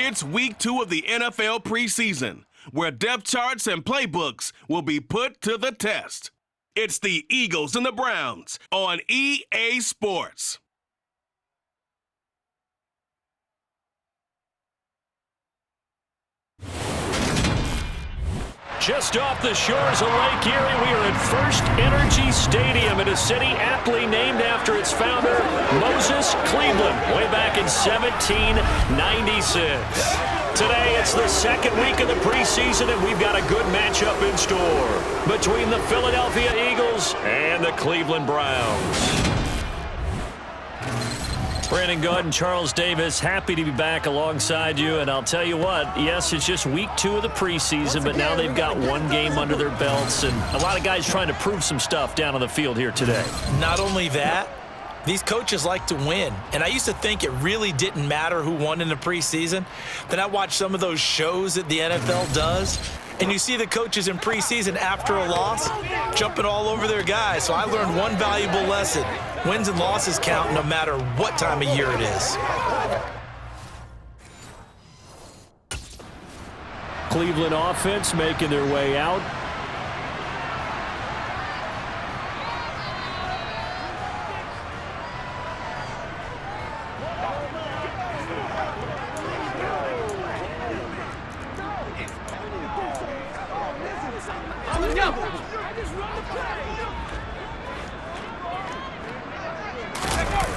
It's week 2 of the NFL preseason, where depth charts and playbooks will be put to the test. It's the Eagles and the Browns on EA Sports. Just off the shores of Lake Erie, we are at First Energy Stadium in a city aptly named after its founder, Moses Cleveland, way back in 1796. Today, it's the second week of the preseason, and we've got a good matchup in store between the Philadelphia Eagles and the Cleveland Browns. Brandon Godd and Charles Davis, happy to be back alongside you. And I'll tell you what, yes, it's just week 2 of the preseason, but now they've got one game under their belts, and a lot of guys trying to prove some stuff down on the field here today. Not only that, these coaches like to win. And I used to think it really didn't matter who won in the preseason. Then I watched some of those shows that the NFL does, and you see the coaches in preseason after a loss jumping all over their guys. So I learned one valuable lesson. Wins and losses count no matter what time of year it is. Cleveland offense making their way out.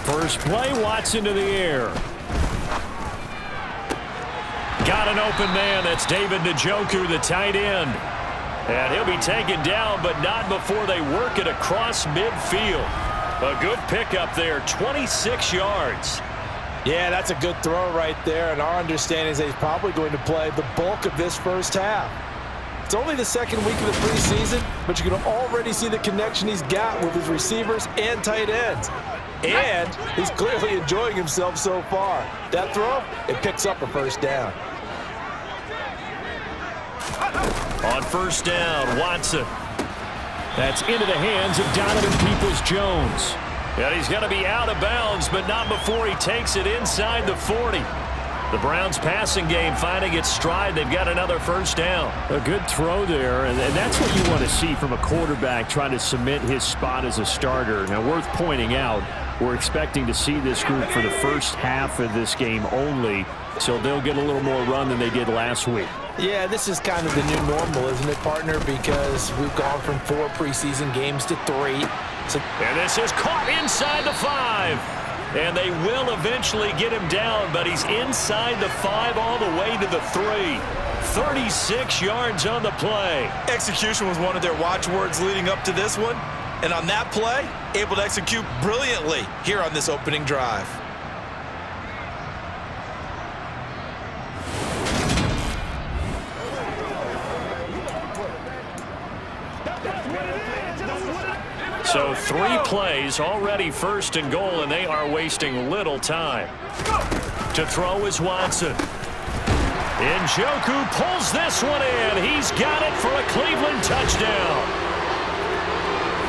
First play, Watson to the air. Got an open man. That's David Njoku, the tight end. And he'll be taken down, but not before they work it across midfield. A good pickup there, 26 yards. Yeah, that's a good throw right there, and our understanding is that he's probably going to play the bulk of this first half. It's only the second week of the preseason, but you can already see the connection he's got with his receivers and tight ends. And he's clearly enjoying himself so far. That throw, it picks up a first down. On first down, Watson. That's into the hands of Donovan Peoples-Jones. And he's going to be out of bounds, but not before he takes it inside the 40. The Browns passing game finding its stride. They've got another first down. A good throw there, and that's what you want to see from a quarterback trying to cement his spot as a starter. Now, worth pointing out, we're expecting to see this group for the first half of this game only, so they'll get a little more run than they did last week. Yeah, this is kind of the new normal, isn't it, partner? Because we've gone from 4 preseason games to 3. And this is caught inside the 5. And they will eventually get him down, but he's inside the 5 all the way to the 3. 36 yards on the play. Execution was one of their watchwords leading up to this one. And on that play, able to execute brilliantly here on this opening drive. So 3 plays, already first and goal, and they are wasting little time. To throw is Watson. Njoku pulls this one in. He's got it for a Cleveland touchdown.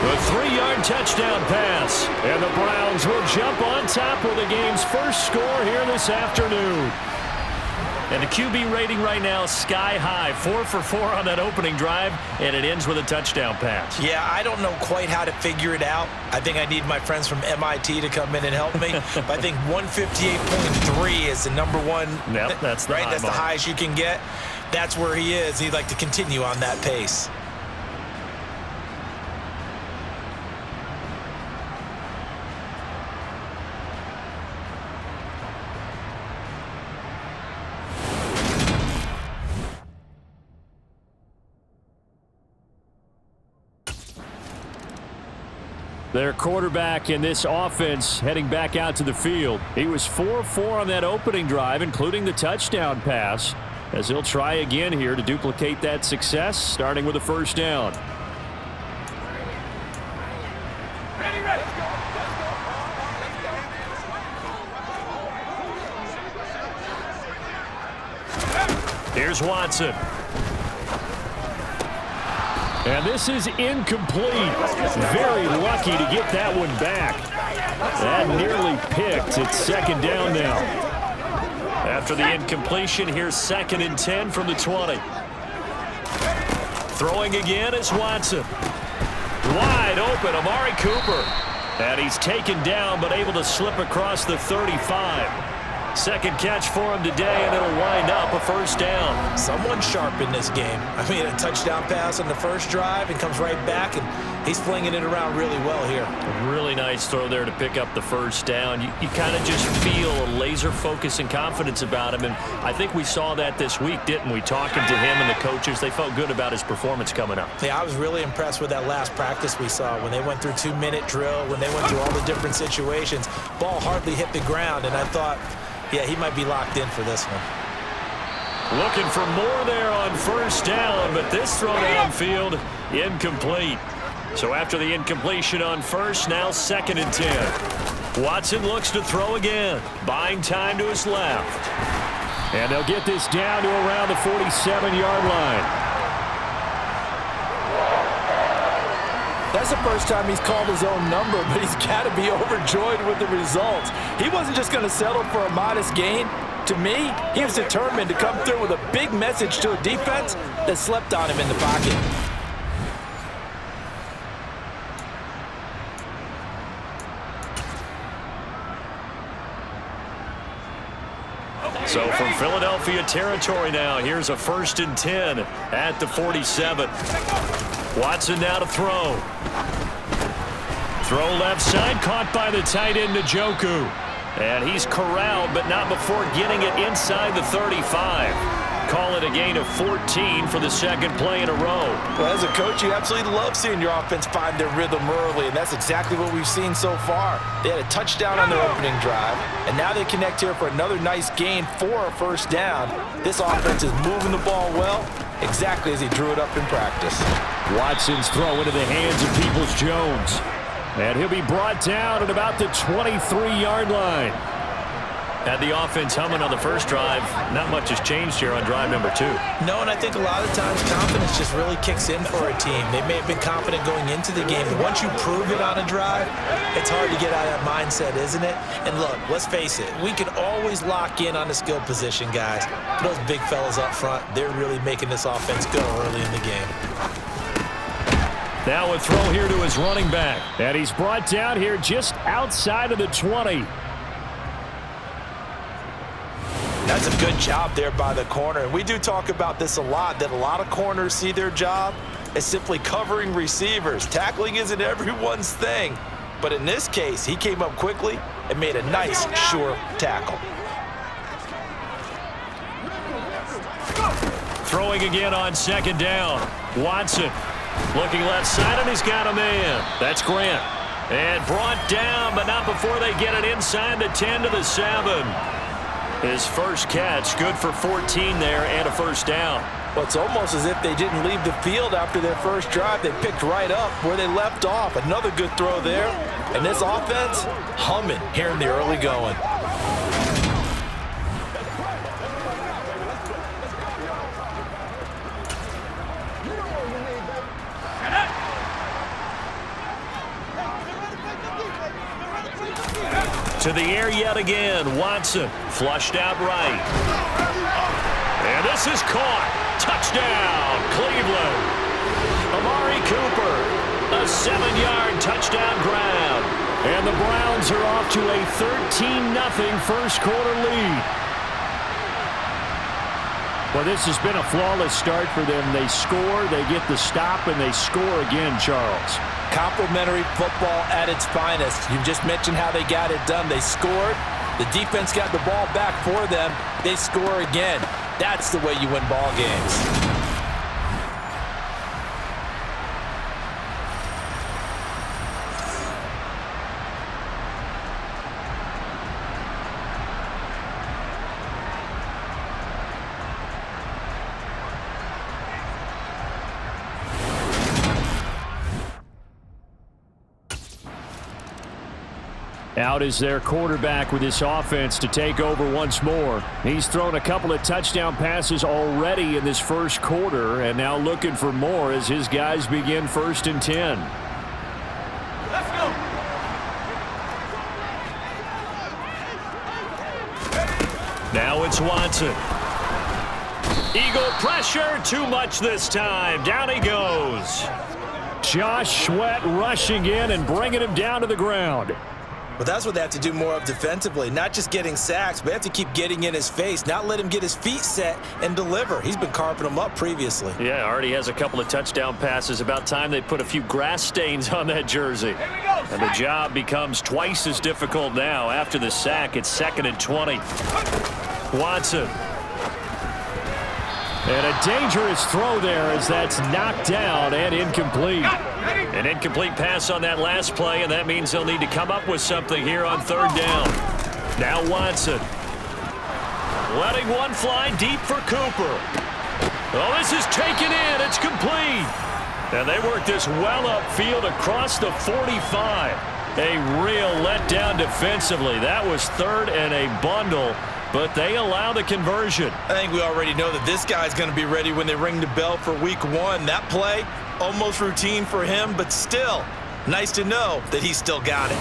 A 3-yard touchdown pass. And the Browns will jump on top with the game's first score here this afternoon. And the QB rating right now, sky high. 4 for 4 on that opening drive, and it ends with a touchdown pass. Yeah, I don't know quite how to figure it out. I think I need my friends from MIT to come in and help me. But I think 158.3 is the number one. Yep, that's the right. high That's mark. the highest you can get. That's where he is. He'd like to continue on that pace. Their quarterback in this offense heading back out to the field. He was 4-4 on that opening drive, including the touchdown pass, as he'll try again here to duplicate that success, starting with a first down. Here's Watson. And this is incomplete. Very lucky to get that one back. That nearly picked. It's second down now. After the incompletion, here's 2nd and 10 from the 20. Throwing again is Watson. Wide open, Amari Cooper. And he's taken down, but able to slip across the 35. Second catch for him today, and it'll wind up a first down. Someone sharp in this game. I mean, a touchdown pass on the first drive and comes right back, and he's flinging it around really well here. A really nice throw there to pick up the first down. You kind of just feel a laser focus and confidence about him, and I think we saw that this week, didn't we? Talking to him and the coaches, they felt good about his performance coming up. Yeah, I was really impressed with that last practice we saw when they went through 2-minute drill, when they went through all the different situations. Ball hardly hit the ground, and I thought, yeah, he might be locked in for this one. Looking for more there on first down, but this throw downfield incomplete. So after the incompletion on first, now 2nd and 10. Watson looks to throw again, buying time to his left. And they'll get this down to around the 47-yard line. That's the first time he's called his own number, but he's got to be overjoyed with the results. He wasn't just going to settle for a modest gain. To me, he was determined to come through with a big message to a defense that slept on him in the pocket. So from Philadelphia territory now, here's a 1st and 10 at the 47. Watson now to throw. Throw left side, caught by the tight end Njoku. And he's corralled, but not before getting it inside the 35. Call it a gain of 14 for the second play in a row. Well, as a coach, you absolutely love seeing your offense find their rhythm early, and that's exactly what we've seen so far. They had a touchdown on their opening drive, and now they connect here for another nice gain for a first down. This offense is moving the ball well, exactly as he drew it up in practice. Watson's throw into the hands of Peoples-Jones. And he'll be brought down at about the 23-yard line. Had the offense humming on the first drive. Not much has changed here on drive number 2. No, and I think a lot of times confidence just really kicks in for a team. They may have been confident going into the game, but once you prove it on a drive, it's hard to get out of that mindset, isn't it? And look, let's face it, we can always lock in on the skill position, guys. But those big fellas up front, they're really making this offense go early in the game. Now a throw here to his running back. And he's brought down here just outside of the 20. That's a good job there by the corner. And we do talk about this a lot, that a lot of corners see their job as simply covering receivers. Tackling isn't everyone's thing. But in this case, he came up quickly and made a nice, sure tackle. Throwing again on 2nd down. Watson looking left side, and he's got a man. That's Grant. And brought down, but not before they get it inside the 10 to the 7. His first catch, good for 14 there and a first down. Well, it's almost as if they didn't leave the field after their first drive. They picked right up where they left off. Another good throw there. And this offense, humming here in the early going. To the air yet again. Watson flushed out right. And this is caught. Touchdown, Cleveland. Amari Cooper, a 7-yard touchdown grab. And the Browns are off to a 13-0 first quarter lead. Well, this has been a flawless start for them. They score, they get the stop, and they score again, Charles. Complimentary football at its finest. You just mentioned how they got it done. They scored. The defense got the ball back for them. They score again. That's the way you win ball games. Out is their quarterback with this offense to take over once more. He's thrown a couple of touchdown passes already in this first quarter, and now looking for more as his guys begin 1st and 10. Let's go. Now it's Watson. Eagle pressure, too much this time. Down he goes. Josh Sweat rushing in and bringing him down to the ground. But that's what they have to do more of defensively, not just getting sacks, but they have to keep getting in his face, not let him get his feet set and deliver. He's been carving them up previously. Yeah, already has a couple of touchdown passes. About time they put a few grass stains on that jersey. And the job becomes twice as difficult now. After the sack, it's 2nd and 20. Watson. And a dangerous throw there as that's knocked down and incomplete. An incomplete pass on that last play, and that means they'll need to come up with something here on 3rd down. Now Watson. Letting one fly deep for Cooper. Oh, this is taken in. It's complete. And they work this well upfield across the 45. A real letdown defensively. That was 3rd and a bundle, but they allow the conversion. I think we already know that this guy's going to be ready when they ring the bell for week 1. That play, almost routine for him, but still, nice to know that he's still got it.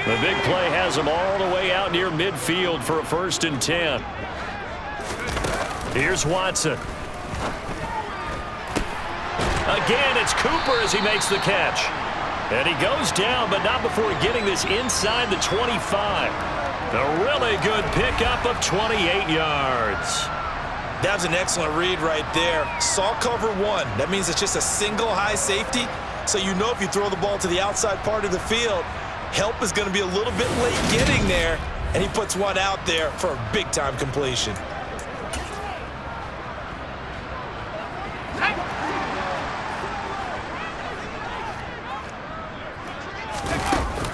The big play has him all the way out near midfield for a 1st and 10. Here's Watson. Again, it's Cooper as he makes the catch. And he goes down, but not before getting this inside the 25. A really good pickup of 28 yards. That was an excellent read right there. Saw cover 1. That means it's just a single high safety. So you know if you throw the ball to the outside part of the field, help is going to be a little bit late getting there. And he puts one out there for a big-time completion.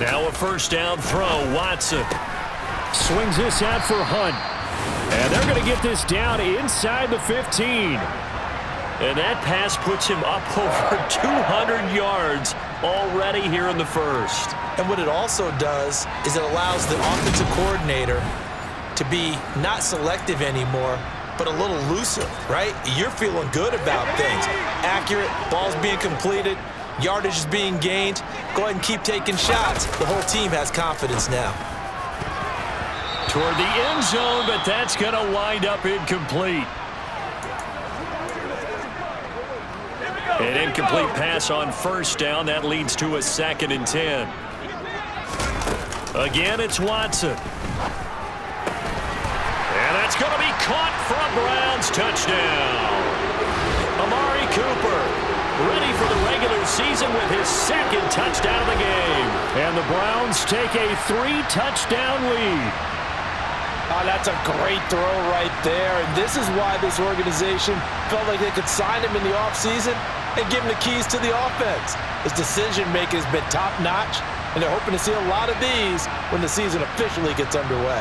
Now a 1st down throw. Watson swings this out for Hunt. And they're going to get this down inside the 15. And that pass puts him up over 200 yards already here in the 1st. And what it also does is it allows the offensive coordinator to be not selective anymore, but a little looser, right? You're feeling good about things. Accurate, balls being completed, yardage is being gained. Go ahead and keep taking shots. The whole team has confidence now. Toward the end zone, but that's going to wind up incomplete. An incomplete pass on 1st down. That leads to a 2nd and 10. Again, it's Watson. And that's going to be caught for a Browns touchdown. Amari Cooper ready for the regular season with his 2nd touchdown of the game. And the Browns take a 3-touchdown lead. Oh, that's a great throw right there. And this is why this organization felt like they could sign him in the offseason and give him the keys to the offense. His decision-making has been top-notch, and they're hoping to see a lot of these when the season officially gets underway.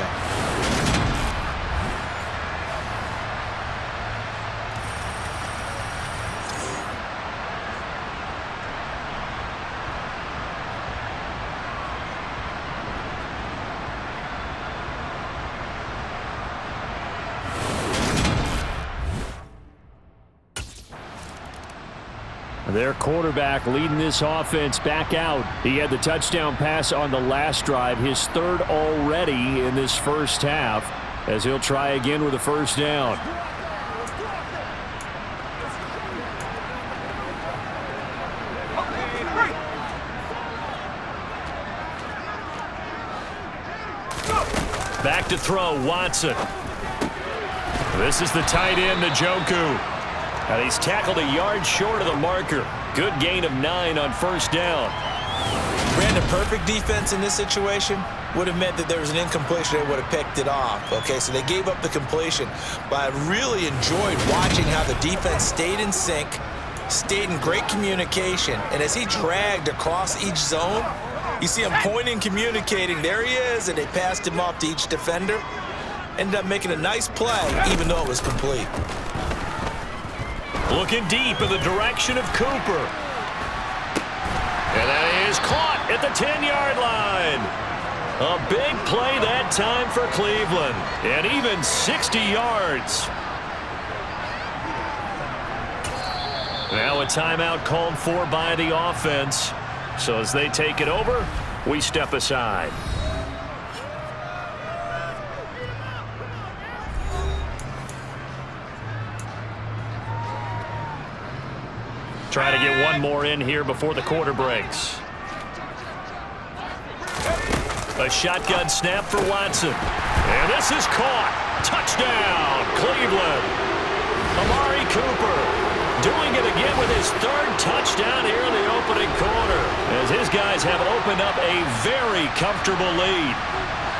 Their quarterback leading this offense back out. He had the touchdown pass on the last drive, his 3rd already in this 1st half, as he'll try again with a 1st down. Back to throw, Watson. This is the tight end, Njoku. And he's tackled a yard short of the marker. Good gain of 9 on 1st down. Brandon, perfect defense in this situation would have meant that there was an incompletion. They would have picked it off. Okay, so they gave up the completion. But I really enjoyed watching how the defense stayed in sync, stayed in great communication. And as he dragged across each zone, you see him pointing, communicating. There he is, and they passed him off to each defender. Ended up making a nice play, even though it was complete. Looking deep in the direction of Cooper. And that is caught at the 10-yard line. A big play that time for Cleveland. And even 60 yards. Now a timeout called for by the offense. So as they take it over, we step aside. Trying to get one more in here before the quarter breaks. A shotgun snap for Watson. And this is caught. Touchdown, Cleveland. Amari Cooper doing it again with his third touchdown here in the opening quarter, as his guys have opened up a very comfortable lead.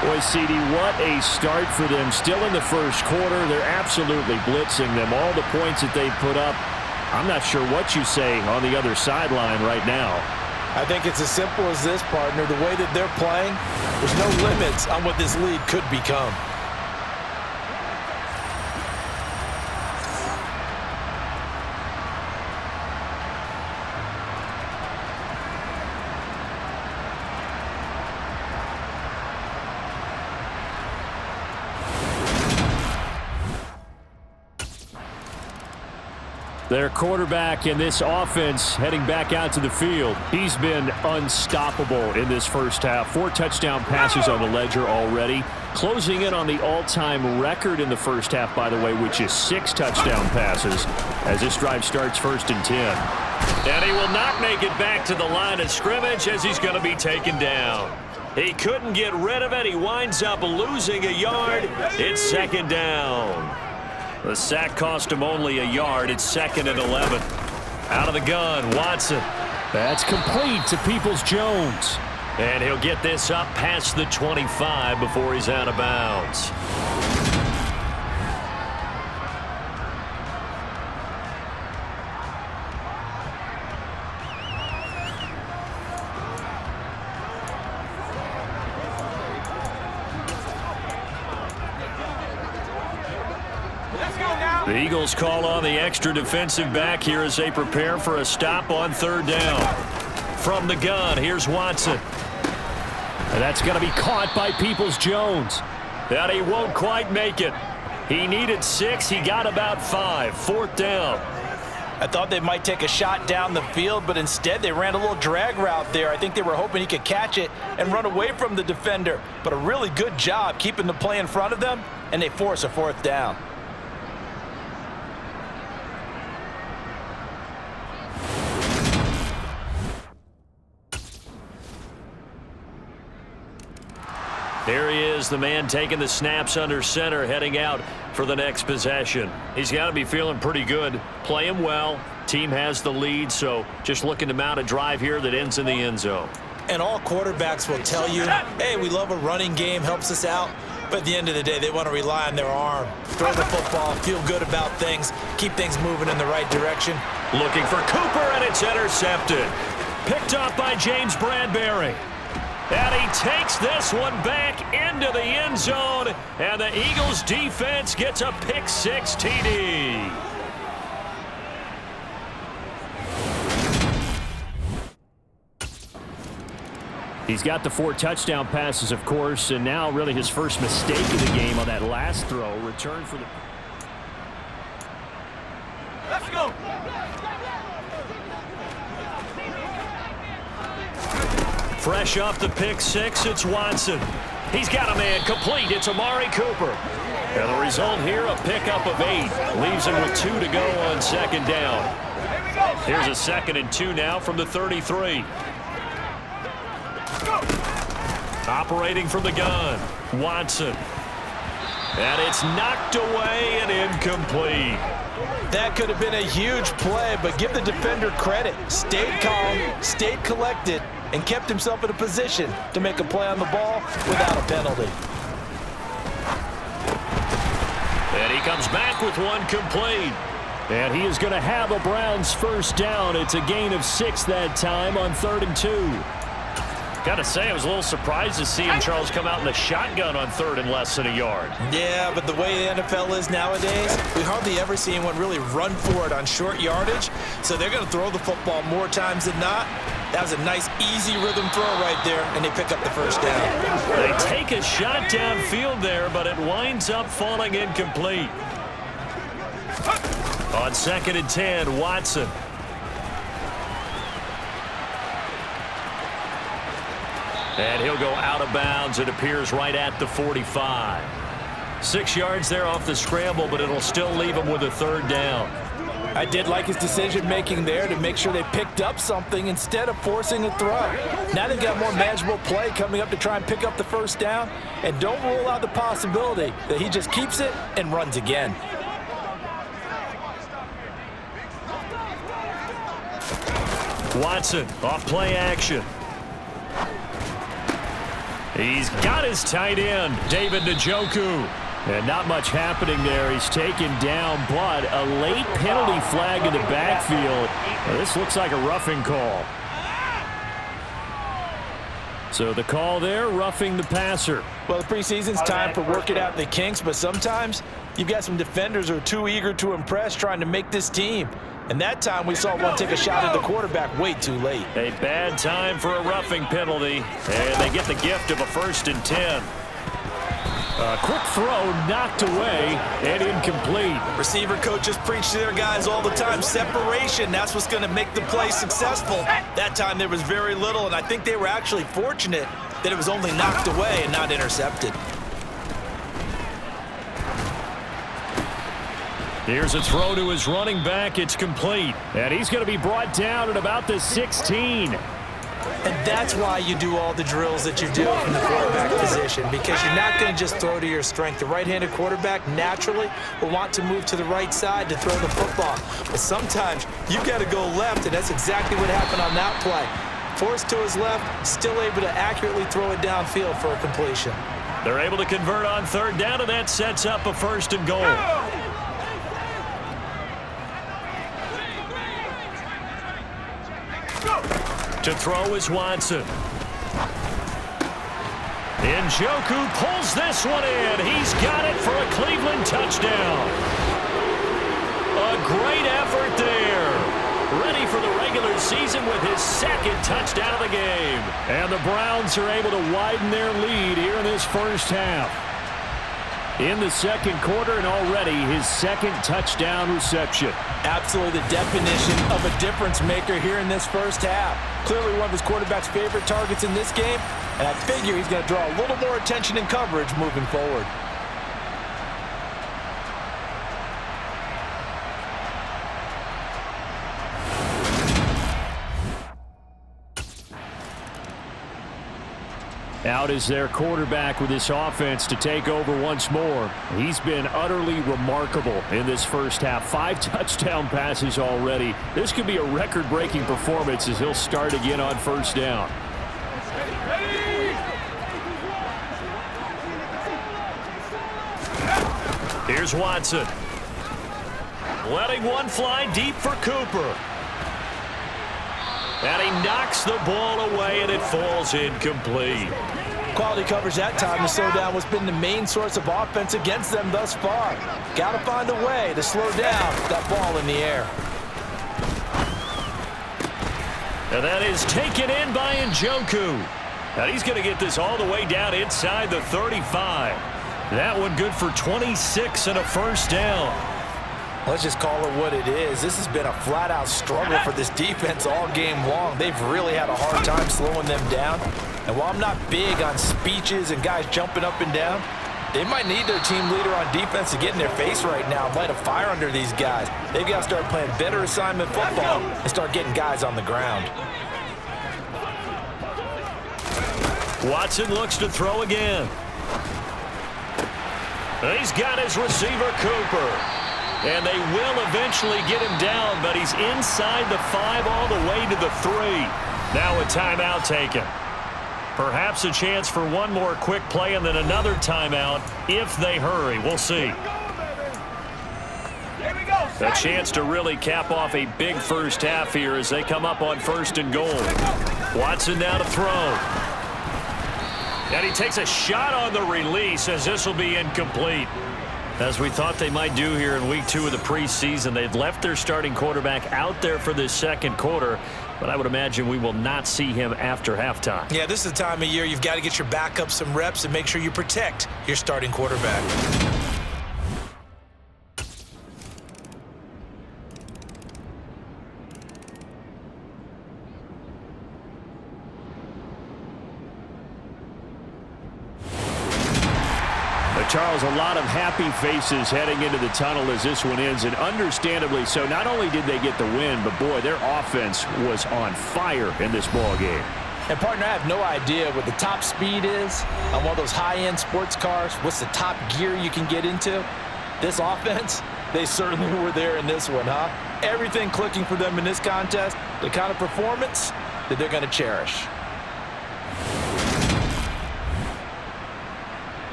Boy, CD, what a start for them. Still in the first quarter, they're absolutely blitzing them. All the points that they put up, I'm not sure what you say on the other sideline right now. I think it's as simple as this, partner. The way that they're playing, there's no limits on what this lead could become. Their quarterback in this offense heading back out to the field. He's been unstoppable in this first half. 4 touchdown passes on the ledger already. Closing in on the all-time record in the first half, by the way, which is 6 touchdown passes as this drive starts 1st and 10. And he will not make it back to the line of scrimmage as he's going to be taken down. He couldn't get rid of it. He winds up losing a yard. It's 2nd down. The sack cost him only a yard. It's 2nd and 11. Out of the gun, Watson. That's complete to Peoples-Jones. And he'll get this up past the 25 before he's out of bounds. The Eagles call on the extra defensive back here as they prepare for a stop on 3rd down. From the gun, here's Watson. And that's going to be caught by Peoples-Jones. That he won't quite make it. He needed 6. He got about 5. 4th down. I thought they might take a shot down the field, but instead they ran a little drag route there. I think they were hoping he could catch it and run away from the defender. But a really good job keeping the play in front of them, and they force a 4th down. There he is, the man taking the snaps under center, heading out for the next possession. He's got to be feeling pretty good, playing well. Team has the lead, so just looking to mount a drive here that ends in the end zone. And all quarterbacks will tell you, hey, we love a running game, helps us out. But at the end of the day, they want to rely on their arm. Throw the football, feel good about things, keep things moving in the right direction. Looking for Cooper, and it's intercepted. Picked off by James Bradbury. And he takes this one back into the end zone, and the Eagles defense gets a pick-6 TD. He's got the 4 touchdown passes, of course, and now really his first mistake of the game on that last throw. Return for the... Let's go. Fresh off the pick-6, it's Watson. He's got a man complete. It's Amari Cooper. And the result here, a pickup of 8. Leaves him with 2 to go on 2nd down. Here's a 2nd and 2 now from the 33. Operating from the gun, Watson. And it's knocked away and incomplete. That could have been a huge play, but give the defender credit. Stayed calm, stayed collected, and kept himself in a position to make a play on the ball without a penalty. And he comes back with one complete. And he is going to have a Browns first down. It's a gain of 6 that time on 3rd and 2. Got to say, I was a little surprised to see him, Charles, come out in the shotgun on 3rd and less than a yard. Yeah, but the way the NFL is nowadays, we hardly ever see anyone really run for it on short yardage. So they're going to throw the football more times than not. That was a nice, easy rhythm throw right there, and they pick up the first down. They take a shot downfield there, but it winds up falling incomplete. On 2nd and 10, Watson. And he'll go out of bounds. It appears right at the 45. 6 yards there off the scramble, but it'll still leave him with a third down. I did like his decision-making there to make sure they picked up something instead of forcing a throw. Now they've got more manageable play coming up to try and pick up the first down, and don't rule out the possibility that he just keeps it and runs again. Watson off play action. He's got his tight end, David Njoku. And not much happening there. He's taken down, but a late penalty flag in the backfield. Now, this looks like a roughing call. So the call there, roughing the passer. Well, the preseason's time for working out the kinks, but sometimes you've got some defenders who are too eager to impress trying to make this team. And that time we saw one take a shot at the quarterback way too late. A bad time for a roughing penalty, and they get the gift of a 1st and 10. A quick throw knocked away and incomplete. Receiver coaches preach to their guys all the time. Separation, that's what's going to make the play successful. That time there was very little, and I think they were actually fortunate that it was only knocked away and not intercepted. Here's a throw to his running back. It's complete. And he's going to be brought down at about the 16. And that's why you do all the drills that you do from the quarterback position, because you're not going to just throw to your strength. The right-handed quarterback naturally will want to move to the right side to throw the football. But sometimes you've got to go left, and that's exactly what happened on that play. Forced to his left, still able to accurately throw it downfield for a completion. They're able to convert on 3rd down, and that sets up a 1st and goal. To throw is Watson. Njoku pulls this one in. He's got it for a Cleveland touchdown. A great effort there. Ready for the regular season with his 2nd touchdown of the game. And the Browns are able to widen their lead here in this first half. In the 2nd quarter, and already his 2nd touchdown reception. Absolutely the definition of a difference maker here in this first half. Clearly one of his quarterback's favorite targets in this game, and I figure he's going to draw a little more attention and coverage moving forward. Out is their quarterback with this offense to take over once more. He's been utterly remarkable in this first half. 5 touchdown passes already. This could be a record-breaking performance as he'll start again on 1st down. Here's Watson. Letting one fly deep for Cooper. And he knocks the ball away, and it falls incomplete. Quality coverage that time to slow down what's been the main source of offense against them thus far. Got to find a way to slow down that ball in the air. And that is taken in by Njoku. And he's going to get this all the way down inside the 35. That one good for 26 and a 1st down. Let's just call it what it is. This has been a flat-out struggle for this defense all game long. They've really had a hard time slowing them down. And while I'm not big on speeches and guys jumping up and down, they might need their team leader on defense to get in their face right now and light a fire under these guys. They've got to start playing better assignment football and start getting guys on the ground. Watson looks to throw again. He's got his receiver, Cooper. And they will eventually get him down, but he's inside the 5 all the way to the 3. Now a timeout taken. Perhaps a chance for one more quick play and then another timeout if they hurry. We'll see. A chance to really cap off a big first half here as they come up on 1st and goal. Watson now to throw. And he takes a shot on the release as this will be incomplete. As we thought they might do here in week 2 of the preseason, they've left their starting quarterback out there for this 2nd quarter, but I would imagine we will not see him after halftime. Yeah, this is the time of year you've got to get your backup some reps and make sure you protect your starting quarterback. Charles, a lot of happy faces heading into the tunnel as this one ends, and understandably so. Not only did they get the win, but, boy, their offense was on fire in this ball game. And, partner, I have no idea what the top speed is on one of those high-end sports cars. What's the top gear you can get into? This offense, they certainly were there in this one, huh? Everything clicking for them in this contest, the kind of performance that they're going to cherish.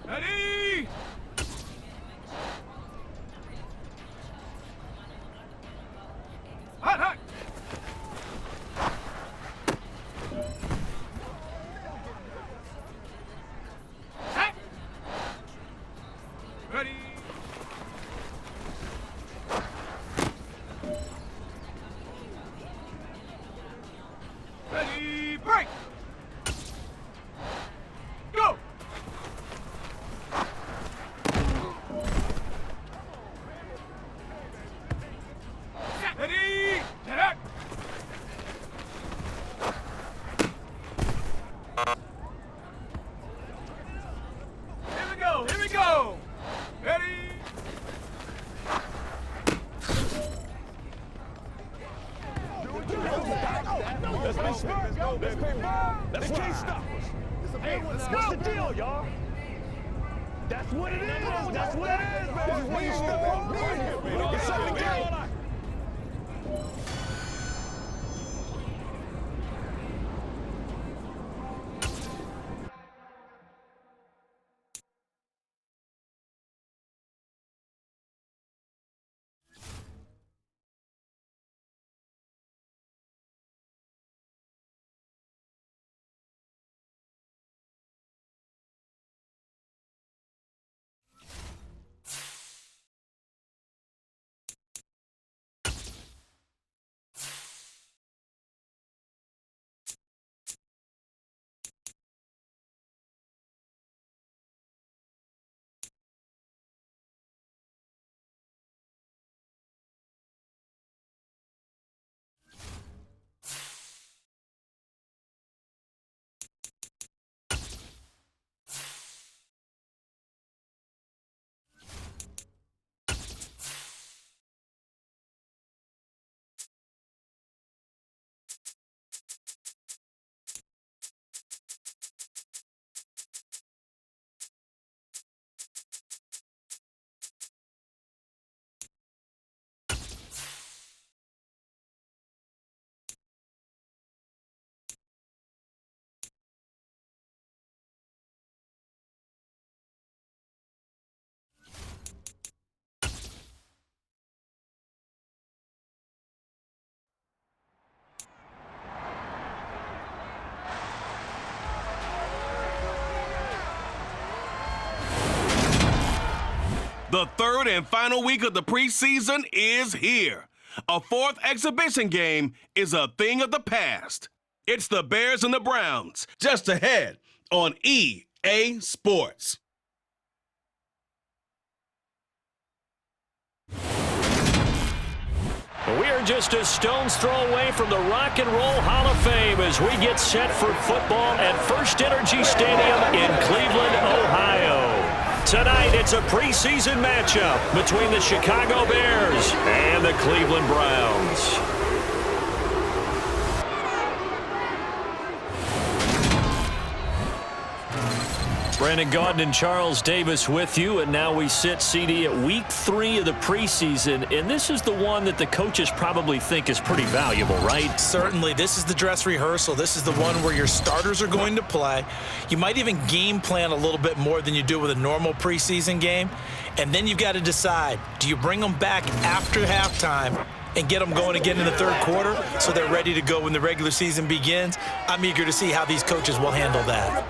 Ready? Hot, hot. Set. Ready? Ready, break! Go! Ready, get up! Here we go, here we go! Ready, Let's be smart, yo. Let's be smart. They can't stop us. Hey, what's the deal, y'all? That's what it is. That's what it is, man. This is where you step up. It's something to get on. The third and final week of the preseason is here. A fourth exhibition game is a thing of the past. It's the Bears and the Browns, just ahead on EA Sports. We are just a stone's throw away from the Rock and Roll Hall of Fame as we get set for football at First Energy Stadium in Cleveland, Ohio. Tonight, it's a preseason matchup between the Chicago Bears and the Cleveland Browns. Brandon Gaudin and Charles Davis with you, and now we sit, CD, at week 3 of the preseason, and this is the one that the coaches probably think is pretty valuable, right? Certainly. This is the dress rehearsal. This is the one where your starters are going to play. You might even game plan a little bit more than you do with a normal preseason game, and then you've got to decide, do you bring them back after halftime and get them going again in the third quarter so they're ready to go when the regular season begins? I'm eager to see how these coaches will handle that.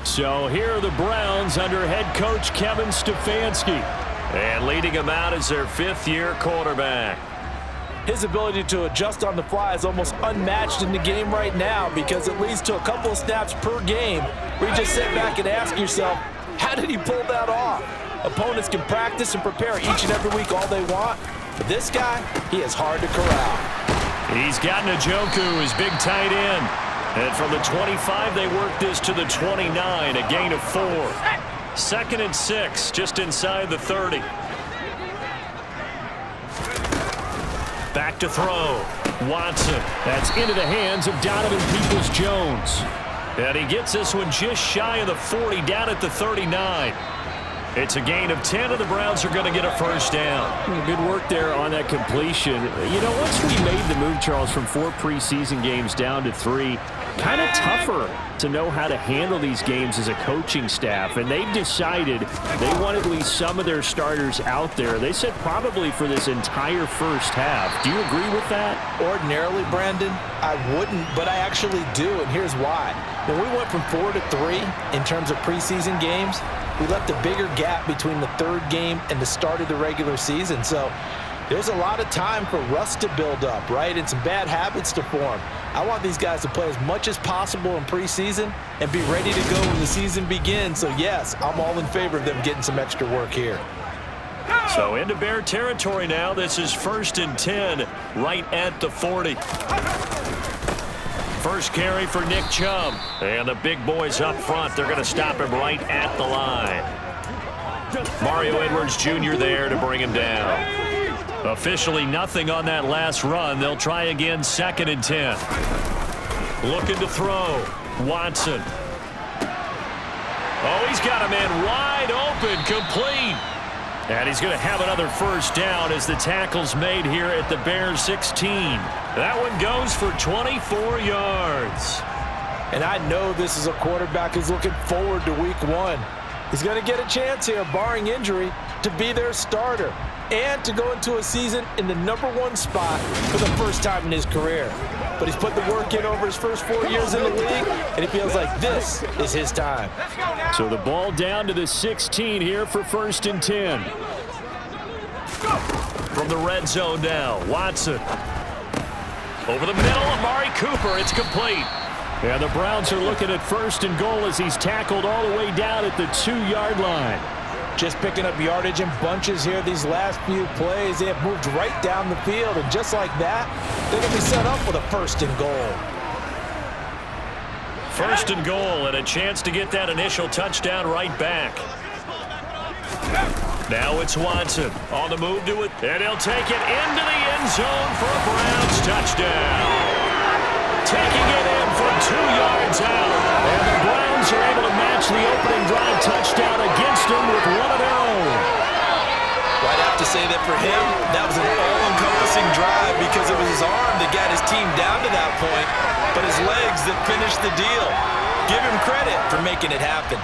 So here are the Browns under head coach Kevin Stefanski. And leading them out is their 5th-year quarterback. His ability to adjust on the fly is almost unmatched in the game right now because it leads to a couple of snaps per game where you just sit back and ask yourself, how did he pull that off? Opponents can practice and prepare each and every week all they want. But this guy, he is hard to corral. He's got Njoku, his big tight end. And from the 25, they work this to the 29, a gain of 4. 2nd and 6, just inside the 30. Back to throw. Watson. That's into the hands of Donovan Peoples-Jones. And he gets this one just shy of the 40, down at the 39. It's a gain of 10, and the Browns are going to get a first down. Good work there on that completion. You know, once we made the move, Charles, from 4 preseason games down to 3, kind of tougher to know how to handle these games as a coaching staff, and they've decided they want at least some of their starters out there. They said probably for this entire first half. Do you agree with that? Ordinarily, Brandon, I wouldn't, but I actually do, and here's why. When we went from 4 to 3 in terms of preseason games, we left a bigger gap between the third game and the start of the regular season. So there's a lot of time for rust to build up, right, and some bad habits to form. I want these guys to play as much as possible in preseason and be ready to go when the season begins. So, yes, I'm all in favor of them getting some extra work here. So into Bear territory now. This is 1st and 10, right at the 40. First carry for Nick Chubb. And the big boys up front, they're going to stop him right at the line. Mario Edwards Jr. there to bring him down. Officially nothing on that last run. They'll try again, 2nd and 10. Looking to throw. Watson. Oh, he's got a man wide open, complete. And he's going to have another first down as the tackle's made here at the Bears 16. That one goes for 24 yards. And I know this is a quarterback who's looking forward to week 1. He's going to get a chance here, barring injury, to be their starter and to go into a season in the #1 spot for the first time in his career. But he's put the work in over his first 4 years in the league, and he feels like this is his time. So the ball down to the 16 here for 1st and 10. From the red zone now, Watson. Over the middle, Amari Cooper. It's complete. And the Browns are looking at 1st and goal as he's tackled all the way down at the 2-yard line. Just picking up yardage in bunches here these last few plays. They have moved right down the field, and just like that, they're going to be set up with a 1st and goal. 1st and goal, and a chance to get that initial touchdown right back. Now it's Watson on the move to it, and he'll take it into the end zone for a Browns touchdown. Taking it in from 2 yards out. And the Browns are able to match the opening drive touchdown against them with one of their own. Well, I'd have to say that for him, that was an all-encompassing drive because it was his arm that got his team down to that point, but his legs that finished the deal. Give him credit for making it happen.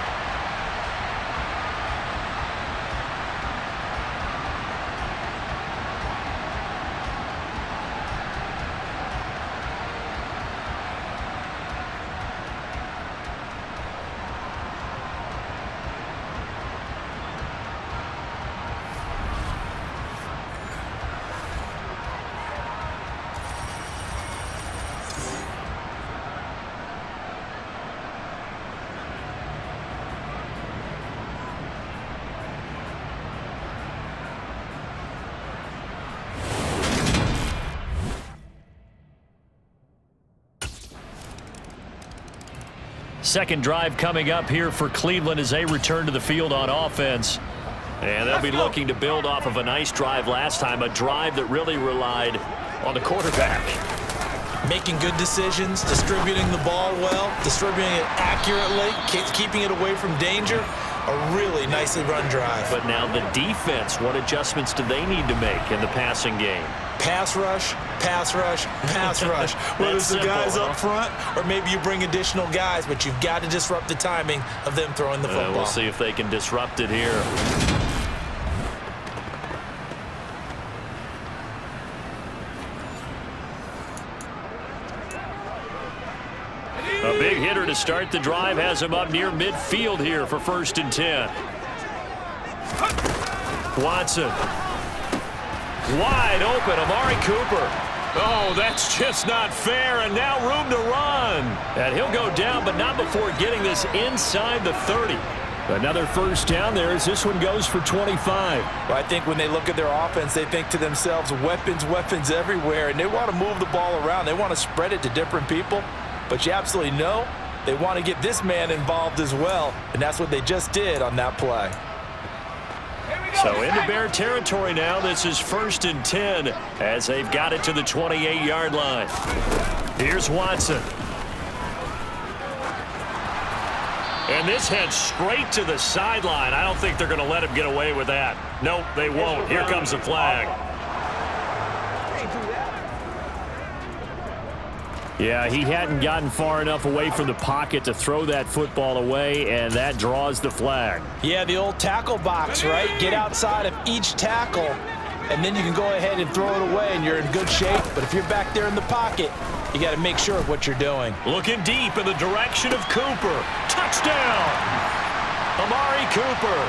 Second drive coming up here for Cleveland as they return to the field on offense. And they'll be looking to build off of a nice drive last time, a drive that really relied on the quarterback. Making good decisions, distributing the ball well, distributing it accurately, keeping it away from danger. A really nicely run drive. But now the defense, what adjustments do they need to make in the passing game? Pass rush, pass rush, pass rush. Whether it's the guys up front or maybe you bring additional guys, but you've got to disrupt the timing of them throwing the football. We'll see if they can disrupt it here. A big hitter to start the drive has him up near midfield here for 1st and 10. Watson. Wide open, Amari Cooper. Oh, that's just not fair, and now room to run. And he'll go down, but not before getting this inside the 30. Another first down there as this one goes for 25. Well, I think when they look at their offense, they think to themselves, weapons, weapons everywhere, and they want to move the ball around. They want to spread it to different people, but you absolutely know they want to get this man involved as well, and that's what they just did on that play. So into Bear territory now. This is 1st and 10 as they've got it to the 28-yard line. Here's Watson. And this heads straight to the sideline. I don't think they're going to let him get away with that. Nope, they won't. Here comes the flag. Yeah, he hadn't gotten far enough away from the pocket to throw that football away, and that draws the flag. Yeah, the old tackle box, right? Get outside of each tackle, and then you can go ahead and throw it away, and you're in good shape. But if you're back there in the pocket, you got to make sure of what you're doing. Looking deep in the direction of Cooper. Touchdown! Amari Cooper,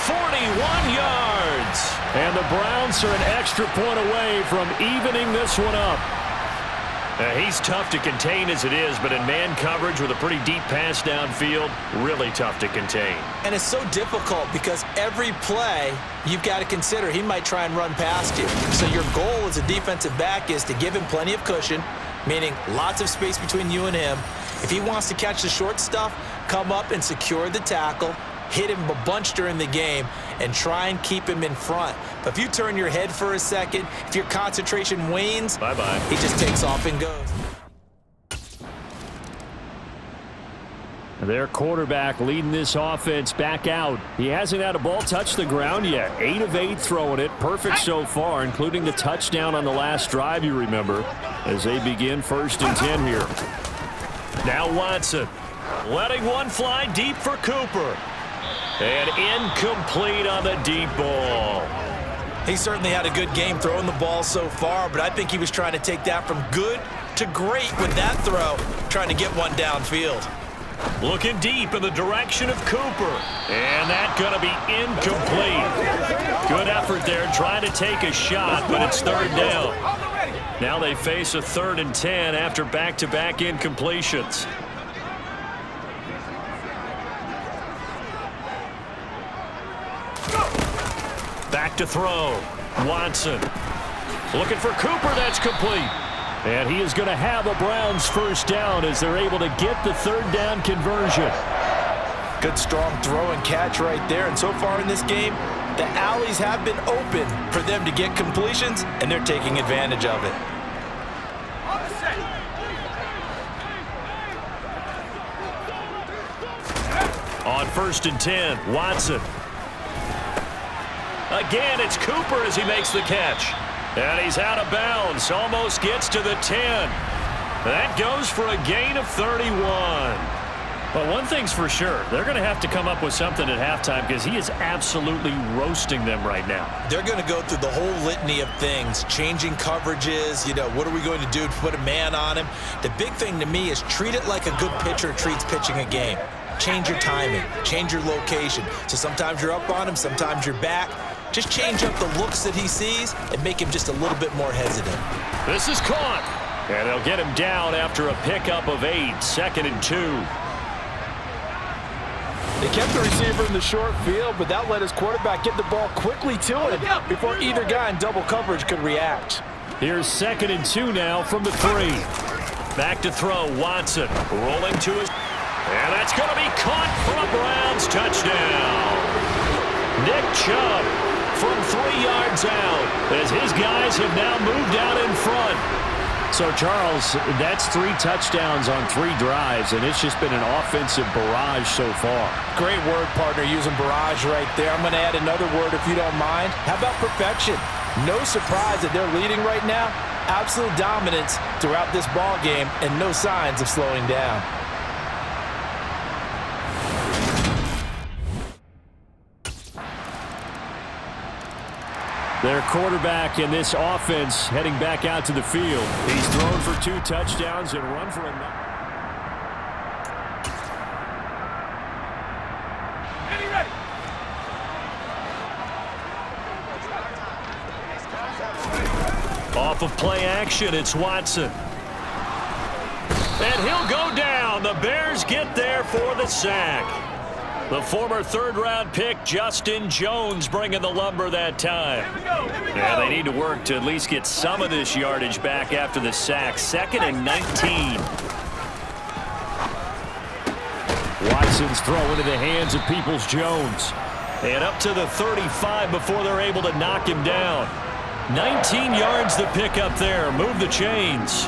41 yards. And the Browns are an extra point away from evening this one up. He's tough to contain as it is, but in man coverage with a pretty deep pass downfield, really tough to contain. And it's so difficult because every play you've got to consider he might try and run past you. So your goal as a defensive back is to give him plenty of cushion, meaning lots of space between you and him. If he wants to catch the short stuff, come up and secure the tackle, hit him a bunch during the game, and try and keep him in front. But if you turn your head for a second, if your concentration wanes, bye-bye. He just takes off and goes. Their quarterback leading this offense back out. He hasn't had a ball touch the ground yet. 8 of 8 throwing it. Perfect so far, including the touchdown on the last drive, you remember, as they begin 1st and 10 here. Now Watson letting one fly deep for Cooper. And incomplete on the deep ball. He certainly had a good game throwing the ball so far, but I think he was trying to take that from good to great with that throw, trying to get one downfield. Looking deep in the direction of Cooper. And that's going to be incomplete. Good effort there trying to take a shot, but it's 3rd down. Now they face a 3rd and 10 after back-to-back incompletions. Back to throw. Watson. Looking for Cooper. That's complete. And he is going to have a Browns 1st down as they're able to get the 3rd down conversion. Good strong throw and catch right there. And so far in this game, the alleys have been open for them to get completions, and they're taking advantage of it. On 1st and 10, Watson. Again, it's Cooper as he makes the catch. And he's out of bounds, almost gets to the 10. That goes for a gain of 31. But one thing's for sure, they're going to have to come up with something at halftime because he is absolutely roasting them right now. They're going to go through the whole litany of things, changing coverages, what are we going to do to put a man on him? The big thing to me is treat it like a good pitcher treats pitching a game. Change your timing, change your location. So sometimes you're up on him, sometimes you're back. Just change up the looks that he sees and make him just a little bit more hesitant. This is caught. And they'll get him down after a pickup of 8, 2nd and 2. They kept the receiver in the short field, but that let his quarterback get the ball quickly to him before either guy in double coverage could react. Here's 2nd and 2 now from the 3. Back to throw, Watson rolling to his... And that's going to be caught for a Browns touchdown. Nick Chubb from 3 yards out as his guys have now moved out in front. So, Charles, that's 3 touchdowns on 3 drives, and it's just been an offensive barrage so far. Great word, partner, using barrage right there. I'm going to add another word if you don't mind. How about perfection? No surprise that they're leading right now. Absolute dominance throughout this ball game and no signs of slowing down. Their quarterback in this offense heading back out to the field. He's thrown for 2 touchdowns and run for a... Off of play action, it's Watson. And he'll go down. The Bears get there for the sack. The former 3rd-round pick, Justin Jones, bringing the lumber that time. Yeah, they need to work to at least get some of this yardage back after the sack. 2nd and 19. Watson's throw into the hands of Peoples-Jones. And up to the 35 before they're able to knock him down. 19 yards to pick up there. Move the chains.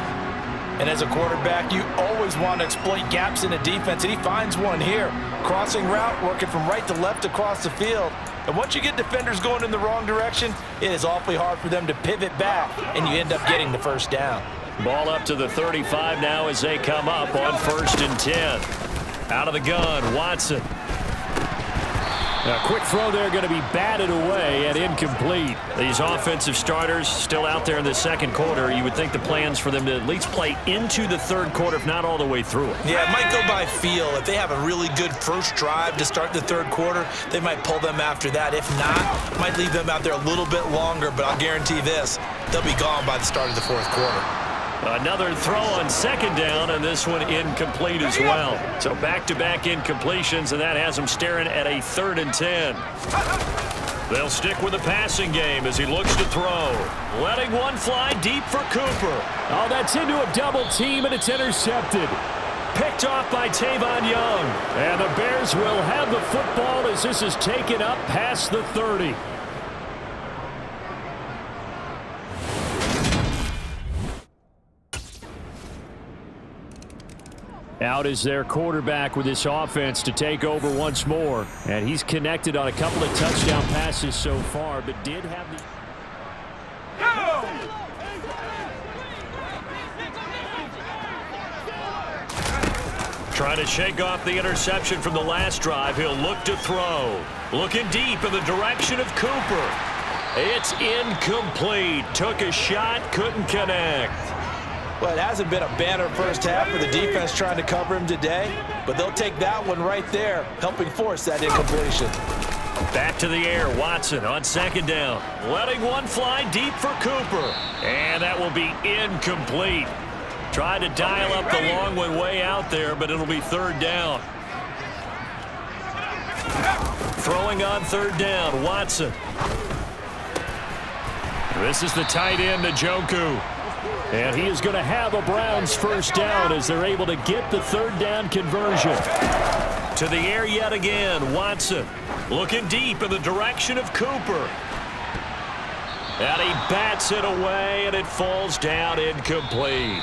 And as a quarterback, you always want to exploit gaps in the defense, and he finds one here. Crossing route, working from right to left across the field. And once you get defenders going in the wrong direction, it is awfully hard for them to pivot back, and you end up getting the 1st down. Ball up to the 35 now as they come up on 1st and 10. Out of the gun, Watson. A quick throw there going to be batted away and incomplete. These offensive starters still out there in the 2nd quarter. You would think the plans for them to at least play into the 3rd quarter, if not all the way through it. Yeah, it might go by feel. If they have a really good first drive to start the 3rd quarter, they might pull them after that. If not, might leave them out there a little bit longer, but I'll guarantee this, they'll be gone by the start of the 4th quarter. Another throw on 2nd down, and this one incomplete as well. So back-to-back incompletions, and that has them staring at a 3rd and 10. They'll stick with the passing game as he looks to throw. Letting one fly deep for Cooper. Oh, that's into a double team, and it's intercepted. picked off by Tavon Young. And the Bears will have the football as this is taken up past the 30. Out is their quarterback with this offense to take over once more. And he's connected on a couple of touchdown passes so far, but did have the... Trying to shake off the interception from the last drive. He'll look to throw. Looking deep in the direction of Cooper. It's incomplete. Took a shot, couldn't connect. Well, it hasn't been a banner first half for the defense trying to cover him today, but they'll take that one right there, helping force that incompletion. Back to the air, Watson on second down. Letting one fly deep for Cooper. And that will be incomplete. Tried to dial up the long one way out there, but it'll be third down. Throwing on third down, Watson. This is the tight end, Njoku. And he is going to have a Browns first down as they're able to get the third down conversion. To the air yet again, Watson. Looking deep in the direction of Cooper. And he bats it away, and it falls down incomplete.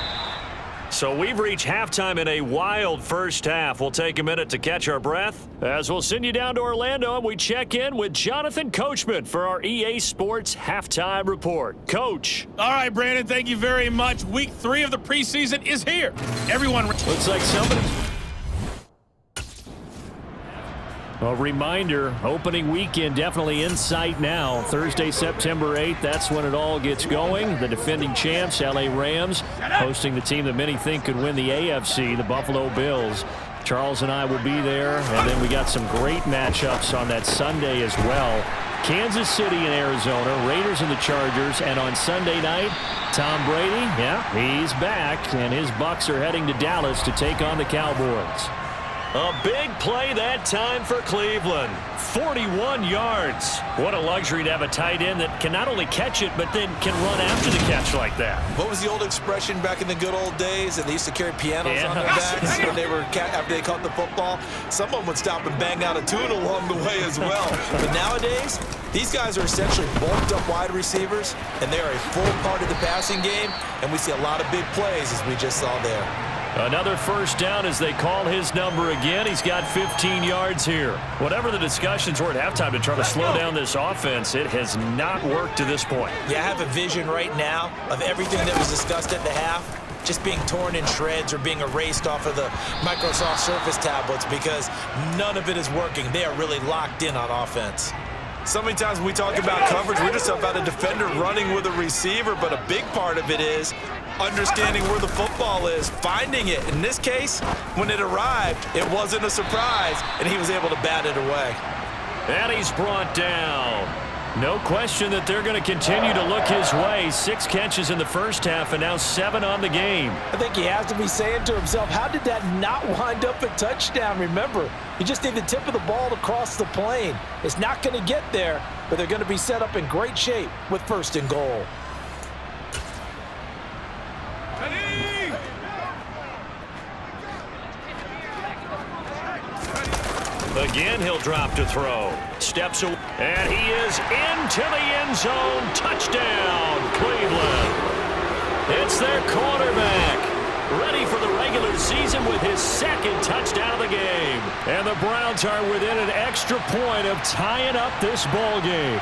So we've reached halftime in a wild first half. We'll take a minute to catch our breath as we'll send you down to Orlando and we check in with Jonathan Coachman for our EA Sports Halftime Report. Coach. All right, Brandon, thank you very much. Week 3 of the preseason is here. Everyone. Looks like somebody's... A reminder, opening weekend definitely in sight now. Thursday, September 8th, that's when it all gets going. The defending champs, LA Rams, hosting the team that many think could win the AFC, the Buffalo Bills. Charles and I will be there, and then we got some great matchups on that Sunday as well. Kansas City and Arizona, Raiders and the Chargers, and on Sunday night, Tom Brady, he's back, and his Bucs are heading to Dallas to take on the Cowboys. A big play that time for Cleveland. 41 yards. What a luxury to have a tight end that can not only catch it, but then can run after the catch like that. What was the old expression back in the good old days? And they used to carry pianos on their backs when they were after they caught the football. Someone would stop and bang out a tune along the way as well. But nowadays, these guys are essentially bulked up wide receivers, and they're a full part of the passing game, and we see a lot of big plays as we just saw there. Another first down as they call his number again. He's got 15 yards here. Whatever the discussions were at halftime to try to slow down this offense, it has not worked to this point. Yeah, I have a vision right now of everything that was discussed at the half just being torn in shreds or being erased off of the Microsoft Surface tablets because none of it is working. They are really locked in on offense. So many times when we talk about coverage, we're just about a defender running with a receiver, but a big part of it is understanding where the football is, finding it. In this case, when it arrived, it wasn't a surprise, and he was able to bat it away. And he's brought down. No question that they're going to continue to look his way. 6 catches in the first half and now 7 on the game. I think he has to be saying to himself, how did that not wind up a touchdown? Remember, you just need the tip of the ball to cross the plane. It's not going to get there, but they're going to be set up in great shape with first and goal. Again, he'll drop to throw. Steps away, and he is into the end zone. Touchdown, Cleveland. It's their quarterback, ready for the regular season with his 2nd touchdown of the game. And the Browns are within an extra point of tying up this ball game.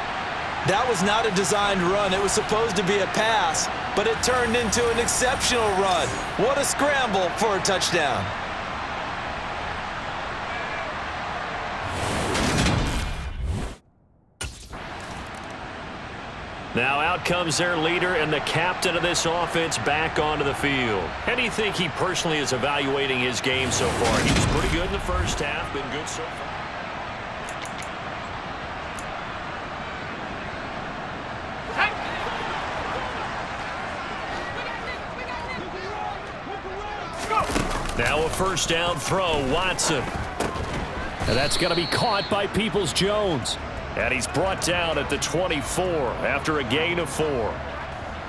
That was not a designed run. It was supposed to be a pass, but it turned into an exceptional run. What a scramble for a touchdown. Now out comes their leader and the captain of this offense back onto the field. How do you think he personally is evaluating his game so far? He was pretty good in the first half, been good so far. Now a first down throw, Watson. And that's going to be caught by Peoples-Jones. And he's brought down at the 24 after a gain of 4.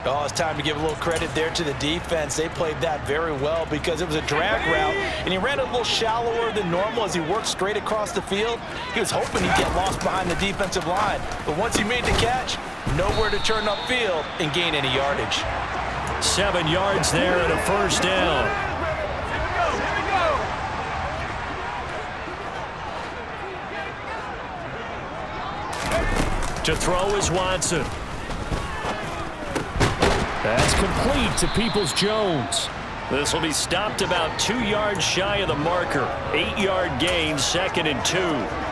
Oh, it's time to give a little credit there to the defense. They played that very well because it was a drag route, and he ran a little shallower than normal as he worked straight across the field. He was hoping he'd get lost behind the defensive line, but once he made the catch, nowhere to turn upfield and gain any yardage. 7 yards there and a first down. To throw is Watson. That's complete to Peoples-Jones. This will be stopped about 2 yards shy of the marker. 8-yard gain, 2nd and 2.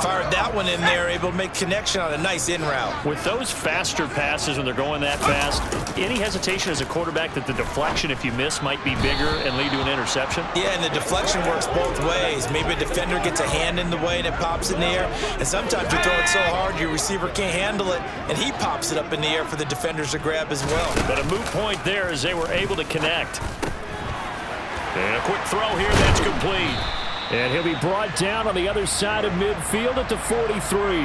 Fired that one in there, able to make connection on a nice in route. With those faster passes when they're going that fast, any hesitation as a quarterback that the deflection, if you miss, might be bigger and lead to an interception? Yeah, and the deflection works both ways. Maybe a defender gets a hand in the way and it pops in the air. And sometimes you throw it so hard your receiver can't handle it, and he pops it up in the air for the defenders to grab as well. But a moot point there as they were able to connect. And a quick throw here, that's complete. And he'll be brought down on the other side of midfield at the 43.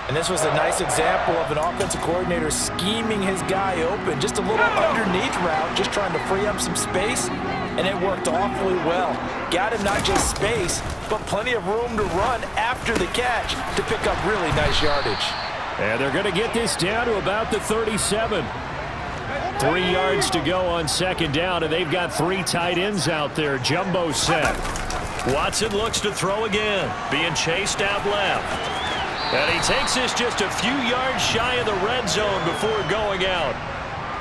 And this was a nice example of an offensive coordinator scheming his guy open. Just a little underneath route, just trying to free up some space, and it worked awfully well. Got him not just space, but plenty of room to run after the catch to pick up really nice yardage. And they're going to get this down to about the 37. 3 yards to go on 2nd down, and they've got 3 tight ends out there. Jumbo set. Watson looks to throw again, being chased out left. And he takes this just a few yards shy of the red zone before going out.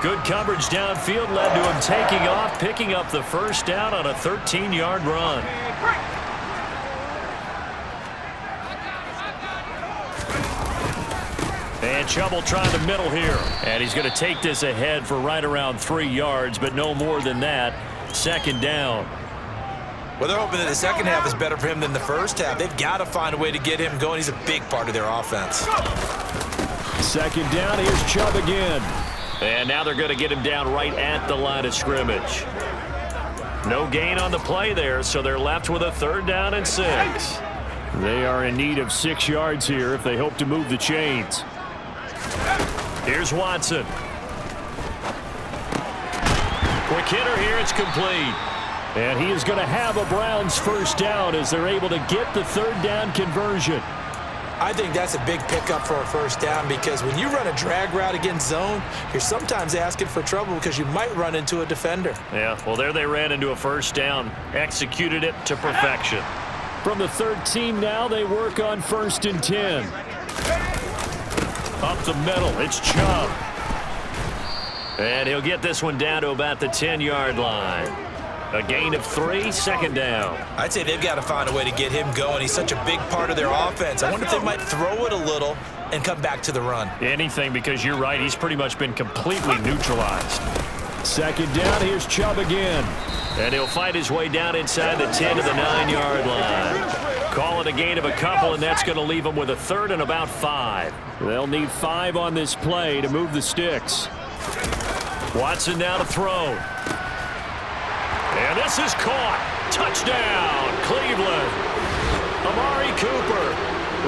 Good coverage downfield led to him taking off, picking up the first down on a 13-yard run. And Chubb trying the middle here. And he's going to take this ahead for right around 3 yards, but no more than that. 2nd down. Well, they're hoping that the second half is better for him than the first half. They've got to find a way to get him going. He's a big part of their offense. 2nd down, here's Chubb again. And now they're going to get him down right at the line of scrimmage. No gain on the play there, so they're left with a 3rd down and 6. They are in need of 6 yards here if they hope to move the chains. Here's Watson. Quick hitter here, it's complete. And he is going to have a Browns first down as they're able to get the 3rd down conversion. I think that's a big pickup for a first down because when you run a drag route against zone, you're sometimes asking for trouble because you might run into a defender. Yeah, well, there they ran into a first down, executed it to perfection. From the 13 now, they work on 1st and 10. Up the middle, it's Chubb. And he'll get this one down to about the 10-yard line. A gain of 3, 2nd down. I'd say they've got to find a way to get him going. He's such a big part of their offense. I wonder if they might throw it a little and come back to the run. Anything, because you're right, he's pretty much been completely neutralized. 2nd down, here's Chubb again. And he'll fight his way down inside the 10 to the 9-yard line. Call it a gain of a couple, and that's going to leave them with a 3rd and about 5. They'll need 5 on this play to move the sticks. Watson now to throw. And this is caught. Touchdown, Cleveland. Amari Cooper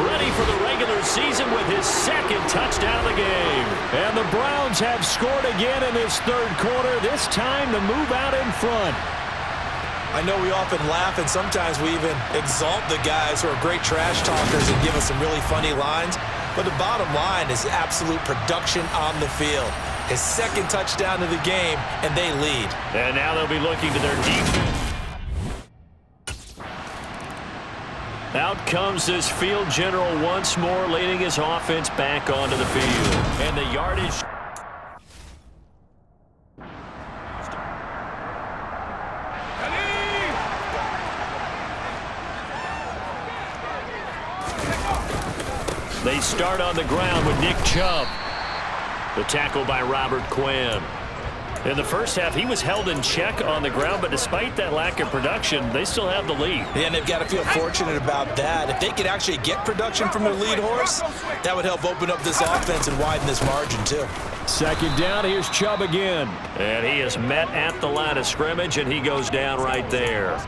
ready for the regular season with his 2nd touchdown of the game. And the Browns have scored again in this 3rd quarter, this time to move out in front. I know we often laugh and sometimes we even exalt the guys who are great trash talkers and give us some really funny lines. But the bottom line is absolute production on the field. His 2nd touchdown of the game, and they lead. And now they'll be looking to their defense. Out comes this field general once more, leading his offense back onto the field. And the yardage. They start on the ground with Nick Chubb. The tackle by Robert Quinn. In the first half, he was held in check on the ground, but despite that lack of production, they still have the lead. Yeah, and they've got to feel fortunate about that. If they could actually get production from their lead horse, that would help open up this offense and widen this margin, too. 2nd down, here's Chubb again. And he is met at the line of scrimmage, and he goes down right there.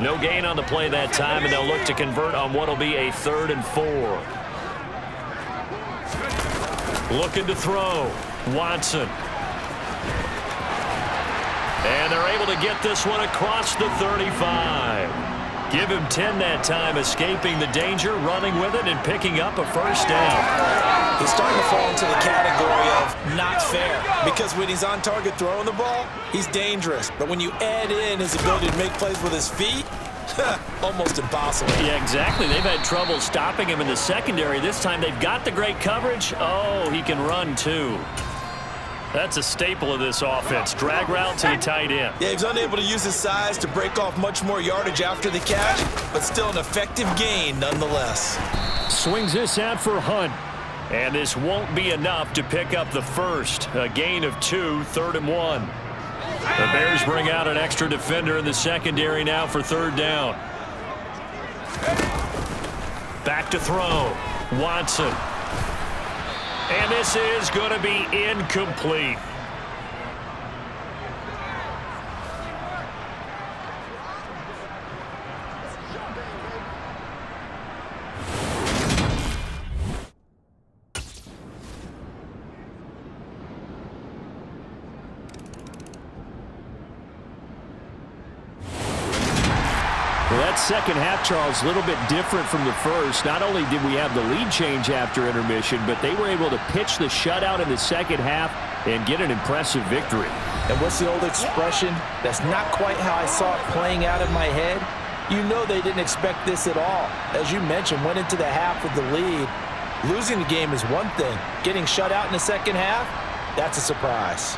No gain on the play that time, and they'll look to convert on what will be a 3rd and 4. Looking to throw. Watson. And they're able to get this one across the 35. Give him 10 that time, escaping the danger, running with it, and picking up a first down. He's starting to fall into the category of not fair, because when he's on target throwing the ball, he's dangerous. But when you add in his ability to make plays with his feet, almost impossible. Yeah, exactly. They've had trouble stopping him in the secondary. This time they've got the great coverage. Oh, he can run too. That's a staple of this offense. Drag route to the tight end. Yeah, he's unable to use his size to break off much more yardage after the catch, but still an effective gain nonetheless. Swings this out for Hunt. And this won't be enough to pick up the first. A gain of 2, 3rd and 1. The Bears bring out an extra defender in the secondary now for 3rd down. Back to throw. Watson. And this is going to be incomplete. Well, that second half, Charles, a little bit different from the first. Not only did we have the lead change after intermission, but they were able to pitch the shutout in the second half and get an impressive victory. And what's the old expression? That's not quite how I saw it playing out in my head. You know they didn't expect this at all. As you mentioned, went into the half with the lead. Losing the game is one thing. Getting shut out in the second half, that's a surprise.